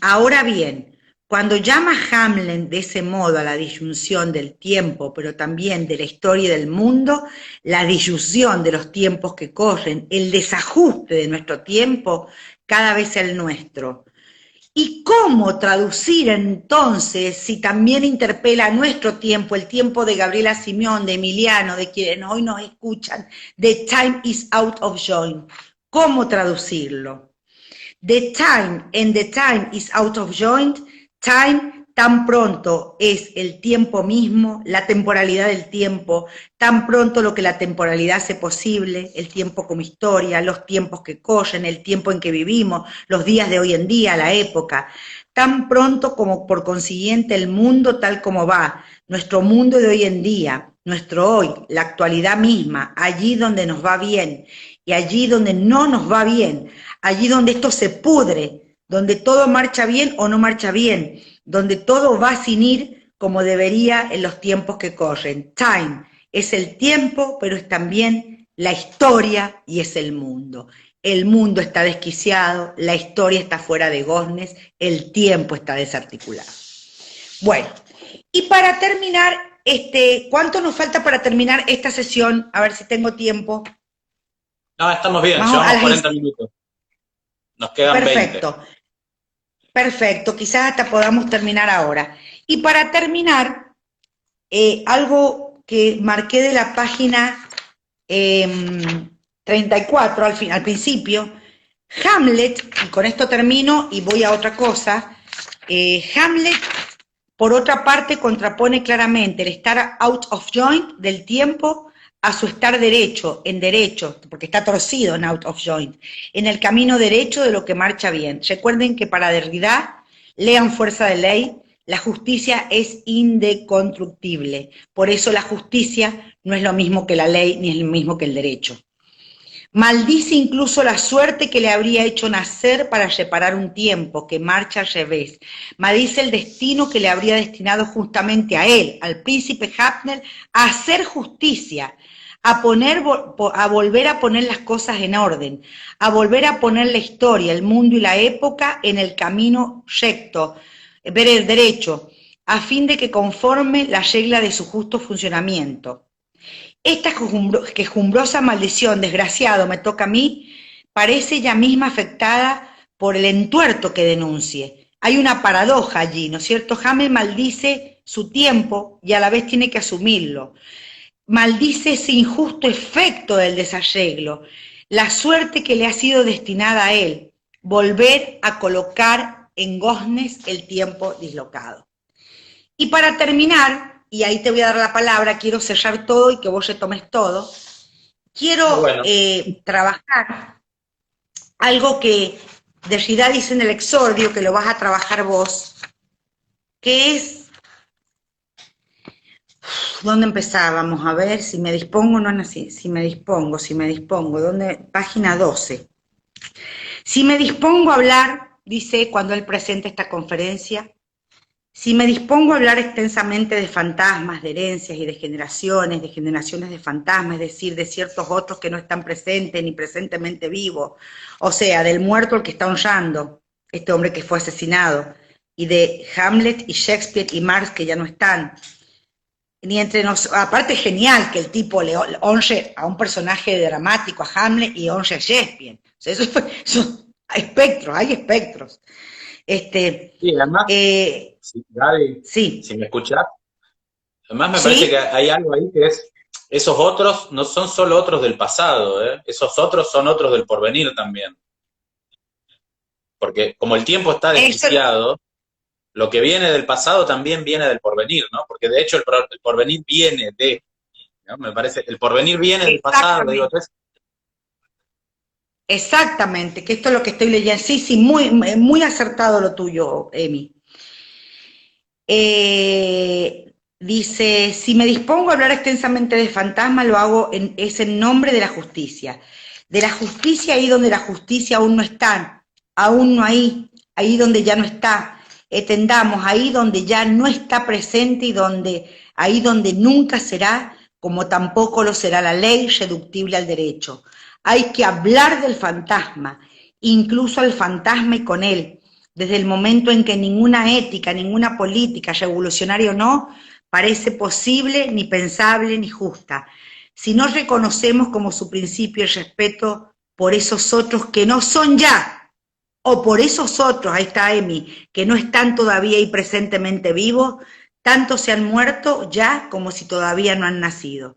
Ahora bien, cuando llama Hamlet de ese modo a la disyunción del tiempo, pero también de la historia y del mundo, la disyunción de los tiempos que corren, el desajuste de nuestro tiempo, cada vez el nuestro. ¿Y cómo traducir entonces, si también interpela a nuestro tiempo, el tiempo de Gabriela Simeón, de Emiliano, de quienes hoy nos escuchan, the time is out of joint? ¿Cómo traducirlo? The time is out of joint, time tan pronto es el tiempo mismo, la temporalidad del tiempo, tan pronto lo que la temporalidad hace posible, el tiempo como historia, los tiempos que corren, el tiempo en que vivimos, los días de hoy en día, la época, tan pronto como por consiguiente el mundo tal como va, nuestro mundo de hoy en día, nuestro hoy, la actualidad misma, allí donde nos va bien y allí donde no nos va bien, allí donde esto se pudre, donde todo marcha bien o no marcha bien, donde todo va sin ir como debería en los tiempos que corren. Time es el tiempo, pero es también la historia y es el mundo. El mundo está desquiciado, la historia está fuera de goznes, el tiempo está desarticulado. Bueno, y para terminar, ¿cuánto nos falta para terminar esta sesión? A ver si tengo tiempo. No, estamos bien, llevamos 40 minutos. Nos quedan Perfecto. 20. Perfecto, quizás hasta podamos terminar ahora. Y para terminar, algo que marqué de la página 34 al principio, Hamlet, y con esto termino y voy a otra cosa, Hamlet, por otra parte, contrapone claramente el estar out of joint del tiempo a su estar derecho, en derecho, porque está torcido en out of joint, en el camino derecho de lo que marcha bien. Recuerden que para Derrida, lean Fuerza de Ley, la justicia es indeconstructible. Por eso la justicia no es lo mismo que la ley, ni es lo mismo que el derecho. Maldice incluso la suerte que le habría hecho nacer para reparar un tiempo que marcha al revés. Maldice el destino que le habría destinado justamente a él, al príncipe Hafner, a hacer justicia, a volver a poner las cosas en orden, a volver a poner la historia, el mundo y la época en el camino recto, derecho, a fin de que conforme la regla de su justo funcionamiento. Esta quejumbrosa maldición, desgraciado, me toca a mí, parece ella misma afectada por el entuerto que denuncie. Hay una paradoja allí, ¿no es cierto? Hamlet maldice su tiempo y a la vez tiene que asumirlo. Maldice ese injusto efecto del desarreglo, la suerte que le ha sido destinada a él, volver a colocar en goznes el tiempo dislocado. Y para terminar, y ahí te voy a dar la palabra, quiero cerrar todo y que vos retomes todo, quiero trabajar algo que Derrida dice en el exordio, que lo vas a trabajar vos, que es, ¿dónde empezábamos? A ver, si me dispongo, no, si me dispongo, ¿dónde? Página 12. Si me dispongo a hablar, dice cuando él presenta esta conferencia, si me dispongo a hablar extensamente de fantasmas, de herencias y de generaciones de fantasmas, es decir, de ciertos otros que no están presentes ni presentemente vivos, o sea, del muerto al que está honrando, este hombre que fue asesinado, y de Hamlet y Shakespeare y Marx que ya no están, ni entre nosotros, aparte es genial que el tipo le honre a un personaje dramático, a Hamlet, y honre a Shakespeare, o sea, eso hay espectros. Sí, además, Gaby, sí. si me escuchás, además me parece que hay algo ahí que es, esos otros no son solo otros del pasado, esos otros son otros del porvenir también. Porque como el tiempo está desquiciado, lo que viene del pasado también viene del porvenir, ¿no? Porque de hecho el porvenir viene de, ¿no? Me parece, el porvenir viene del pasado, digo, entonces. Exactamente, que esto es lo que estoy leyendo. Sí, muy acertado lo tuyo, Emi. Dice, si me dispongo a hablar extensamente de fantasmas, lo hago es en nombre de la justicia. De la justicia ahí donde la justicia aún no está, aún no ahí donde ya no está. Tendamos ahí donde ya no está presente y ahí donde nunca será, como tampoco lo será la ley reductible al derecho. Hay que hablar del fantasma, incluso al fantasma y con él, desde el momento en que ninguna ética, ninguna política, revolucionaria o no, parece posible, ni pensable, ni justa. Si no reconocemos como su principio el respeto por esos otros que no son ya, o por esos otros, ahí está Emi, que no están todavía y presentemente vivos, tantos se han muerto ya como si todavía no han nacido.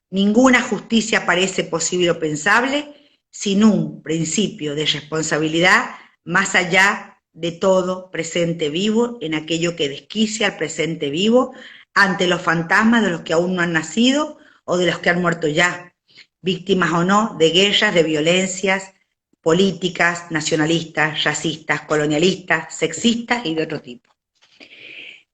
Ninguna justicia parece posible o pensable sin un principio de responsabilidad más allá de todo presente vivo en aquello que desquicia al presente vivo ante los fantasmas de los que aún no han nacido o de los que han muerto ya, víctimas o no de guerras, de violencias políticas, nacionalistas, racistas, colonialistas, sexistas y de otro tipo.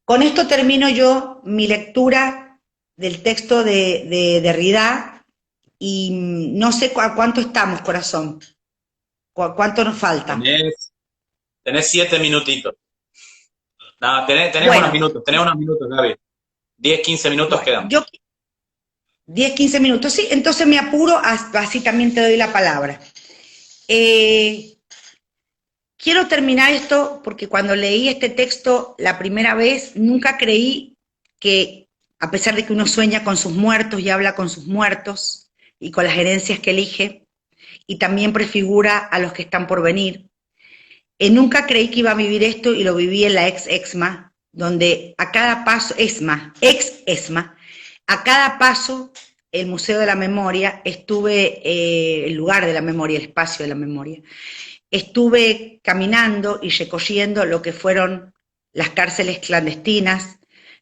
Con esto termino yo mi lectura del texto de Derrida y no sé a cuánto estamos, corazón, cuánto nos falta. Tenés 7 minutitos. No, tenés bueno, unos minutos, Gaby. 10, 15 minutos quedan. 10, 15 minutos, sí, entonces me apuro, así también te doy la palabra. Quiero terminar esto porque cuando leí este texto la primera vez nunca creí que, a pesar de que uno sueña con sus muertos y habla con sus muertos y con las herencias que elige, y también prefigura a los que están por venir, nunca creí que iba a vivir esto y lo viví en la ex-ESMA, donde a cada paso, ex-ESMA, a cada paso, el Museo de la Memoria, el lugar de la memoria, el espacio de la memoria, estuve caminando y recorriendo lo que fueron las cárceles clandestinas,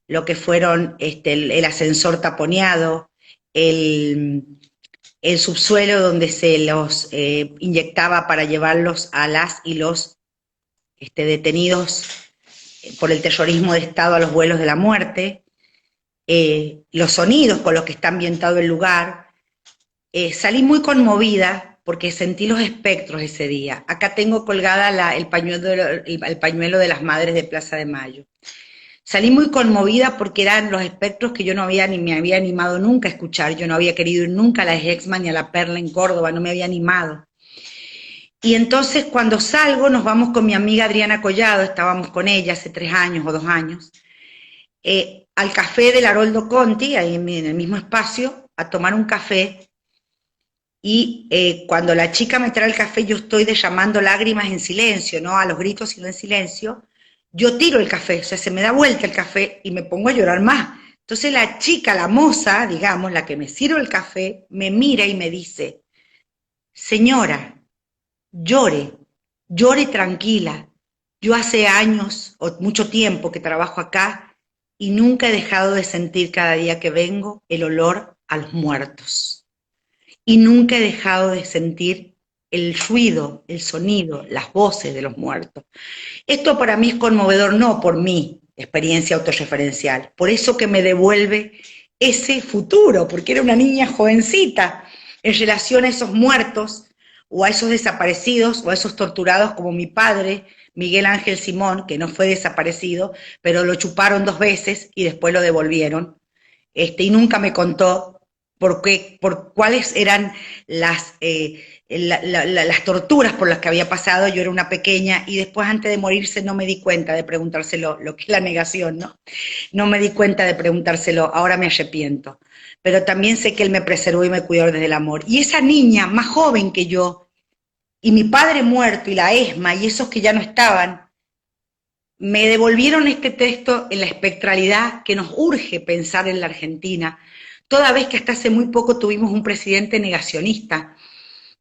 lo que fueron el ascensor taponeado, el subsuelo donde se los inyectaba para llevarlos a las y los detenidos por el terrorismo de Estado a los vuelos de la muerte, los sonidos con los que está ambientado el lugar. Salí muy conmovida porque sentí los espectros ese día. Acá tengo colgada el pañuelo de las Madres de Plaza de Mayo. Salí muy conmovida porque eran los espectros que yo no había ni me había animado nunca a escuchar. Yo no había querido ir nunca a la Exma ni a la Perla en Córdoba, no me había animado. Y entonces cuando salgo nos vamos con mi amiga Adriana Collado, estábamos con ella hace 3 años o 2 años, al café del Haroldo Conti, ahí en el mismo espacio, a tomar un café. Y cuando la chica me trae el café, yo estoy derramando lágrimas en silencio, ¿no? A los gritos y no en silencio. Yo tiro el café, o sea, se me da vuelta el café y me pongo a llorar más. Entonces la chica, la moza, digamos, la que me sirve el café, me mira y me dice, señora, llore, llore tranquila. Yo hace años o mucho tiempo que trabajo acá y nunca he dejado de sentir cada día que vengo el olor a los muertos. Y nunca he dejado de sentir el ruido, el sonido, las voces de los muertos. Esto para mí es conmovedor, no por mi experiencia autorreferencial, por eso que me devuelve ese futuro, porque era una niña jovencita en relación a esos muertos, o a esos desaparecidos, o a esos torturados como mi padre, Miguel Ángel Simón, que no fue desaparecido, pero lo chuparon 2 veces y después lo devolvieron, y nunca me contó por cuáles eran las torturas por las que había pasado. Yo era una pequeña y después antes de morirse no me di cuenta de preguntárselo, lo que es la negación, ¿no? No me di cuenta de preguntárselo, ahora me arrepiento. Pero también sé que él me preservó y me cuidó desde el amor. Y esa niña más joven que yo, y mi padre muerto, y la ESMA, y esos que ya no estaban, me devolvieron este texto en la espectralidad que nos urge pensar en la Argentina, toda vez que hasta hace muy poco tuvimos un presidente negacionista,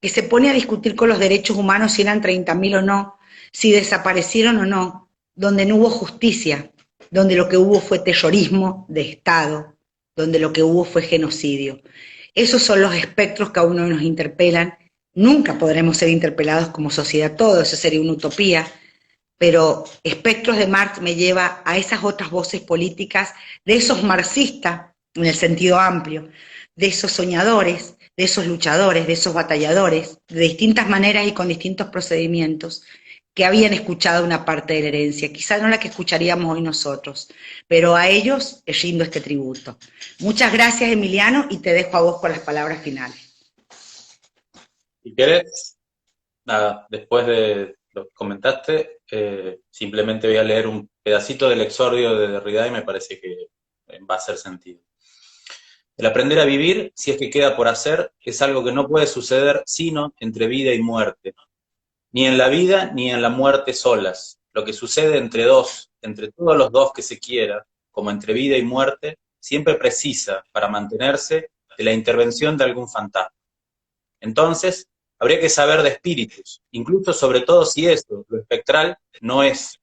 que se pone a discutir con los derechos humanos si eran 30.000 o no, si desaparecieron o no, donde no hubo justicia, donde lo que hubo fue terrorismo de Estado, donde lo que hubo fue genocidio. Esos son los espectros que aún no nos interpelan. Nunca podremos ser interpelados como sociedad, todo eso sería una utopía, pero Espectros de Marx me lleva a esas otras voces políticas, de esos marxistas, en el sentido amplio, de esos soñadores, de esos luchadores, de esos batalladores, de distintas maneras y con distintos procedimientos, que habían escuchado una parte de la herencia, quizá no la que escucharíamos hoy nosotros, pero a ellos les rindo este tributo. Muchas gracias, Emiliano, y te dejo a vos con las palabras finales. Si querés, nada, después de lo que comentaste, simplemente voy a leer un pedacito del exordio de Derrida y me parece que va a hacer sentido. El aprender a vivir, si es que queda por hacer, es algo que no puede suceder sino entre vida y muerte. ni en la vida ni en la muerte solas. Lo que sucede entre dos, entre todos los dos que se quiera, como entre vida y muerte, siempre precisa, para mantenerse, de la intervención de algún fantasma. Entonces, habría que saber de espíritus, incluso sobre todo si eso, lo espectral, no es.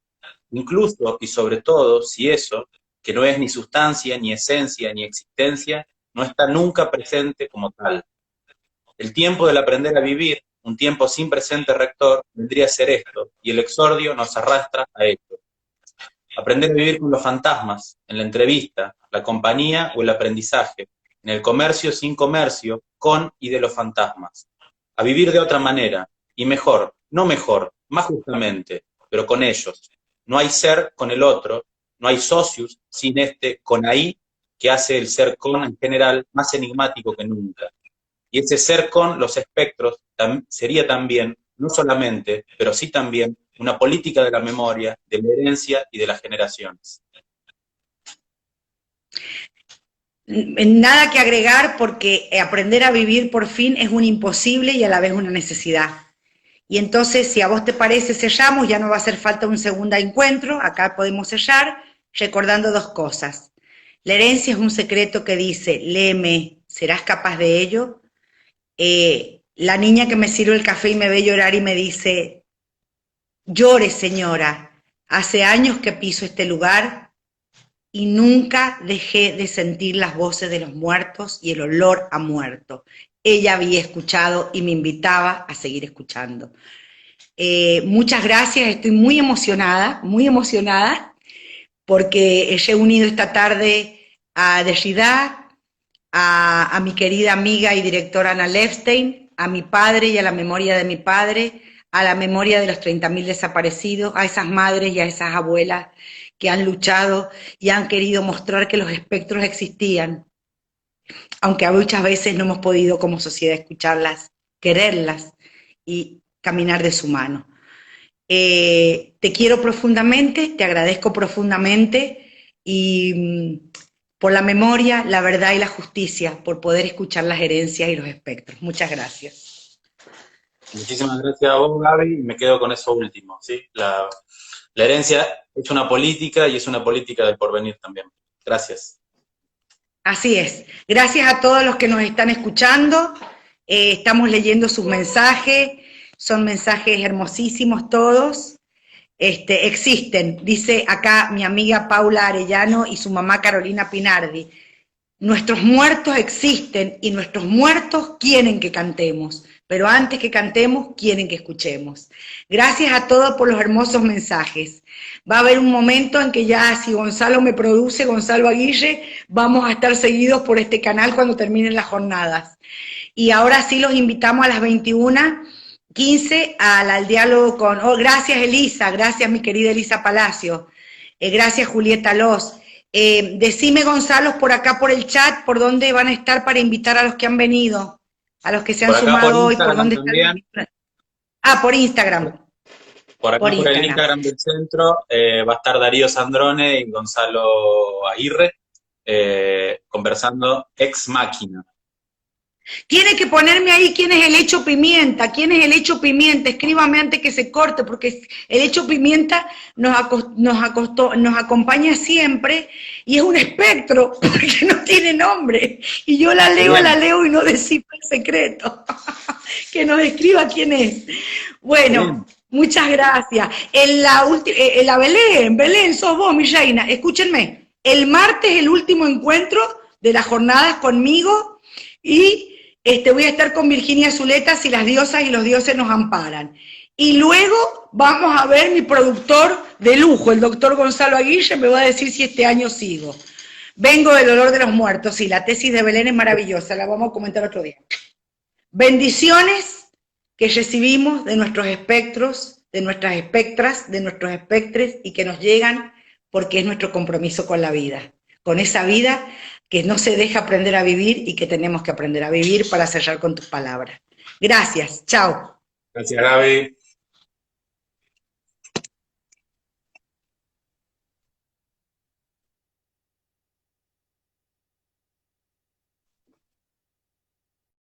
Incluso y sobre todo si eso, que no es ni sustancia, ni esencia, ni existencia, no está nunca presente como tal. El tiempo del aprender a vivir, un tiempo sin presente rector, vendría a ser esto, y el exordio nos arrastra a esto. Aprender a vivir con los fantasmas, en la entrevista, la compañía o el aprendizaje, en el comercio sin comercio, con y de los fantasmas. A vivir de otra manera, y mejor, no mejor, más justamente, pero con ellos. No hay ser con el otro, no hay socius sin este con ahí, que hace el ser con en general más enigmático que nunca. Y ese ser con los espectros sería también, no solamente, pero sí también, una política de la memoria, de la herencia y de las generaciones. Nada que agregar porque aprender a vivir por fin es un imposible y a la vez una necesidad. Y entonces, si a vos te parece, sellamos, ya no va a hacer falta un segundo encuentro, acá podemos sellar, recordando dos cosas. La herencia es un secreto que dice, léeme, ¿serás capaz de ello? La niña que me sirve el café y me ve llorar y me dice, llore señora, hace años que piso este lugar y nunca dejé de sentir las voces de los muertos y el olor a muerto. Ella había escuchado y me invitaba a seguir escuchando. Muchas gracias, estoy muy emocionada, porque he unido esta tarde a Derrida, a mi querida amiga y directora Ana Levstein, a mi padre y a la memoria de mi padre, a la memoria de los 30.000 desaparecidos, a esas madres y a esas abuelas que han luchado y han querido mostrar que los espectros existían, aunque muchas veces no hemos podido como sociedad escucharlas, quererlas y caminar de su mano. Te quiero profundamente, te agradezco profundamente y por la memoria, la verdad y la justicia, por poder escuchar las herencias y los espectros. Muchas gracias. Muchísimas gracias a vos, Gaby, y me quedo con eso último, ¿sí? La herencia es una política y es una política del porvenir también. Gracias. Así es. Gracias a todos los que nos están escuchando. Estamos leyendo sus mensajes. Son mensajes hermosísimos todos. Existen, dice acá mi amiga Paula Arellano y su mamá Carolina Pinardi. Nuestros muertos existen y nuestros muertos quieren que cantemos, pero antes que cantemos quieren que escuchemos. Gracias a todos por los hermosos mensajes. Va a haber un momento en que ya, si Gonzalo me produce, Gonzalo Aguirre, vamos a estar seguidos por este canal cuando terminen las jornadas. Y ahora sí los invitamos a las 21:15 al diálogo con... Oh, gracias Elisa, gracias mi querida Elisa Palacio, gracias Julieta Loz. Decime Gonzalo por acá por el chat, por dónde van a estar para invitar a los que han venido, a los que se han sumado hoy, por dónde están. Ah, por Instagram. Por acá, por el Instagram del centro, va a estar Darío Sandrone y Gonzalo Aguirre conversando ex máquina. Tiene que ponerme ahí quién es el Hecho Pimienta, quién es el Hecho Pimienta, escríbame antes que se corte, porque el Hecho Pimienta nos acompaña siempre y es un espectro, porque no tiene nombre. Y yo la leo y no descifro el secreto. Que nos escriba quién es. Bueno, muchas gracias. La Belén, sos vos, mi reina. Escúchenme, el martes el último encuentro de las jornadas conmigo y voy a estar con Virginia Zuleta si las diosas y los dioses nos amparan. Y luego vamos a ver mi productor de lujo, el doctor Gonzalo Aguirre, me va a decir si este año sigo. Vengo del olor de los muertos, sí, la tesis de Belén es maravillosa, la vamos a comentar otro día. Bendiciones que recibimos de nuestros espectros, de nuestras espectras, de nuestros espectres y que nos llegan porque es nuestro compromiso con la vida, con esa vida que no se deja aprender a vivir y que tenemos que aprender a vivir para cerrar con tus palabras. Gracias, chao. Gracias, Gaby.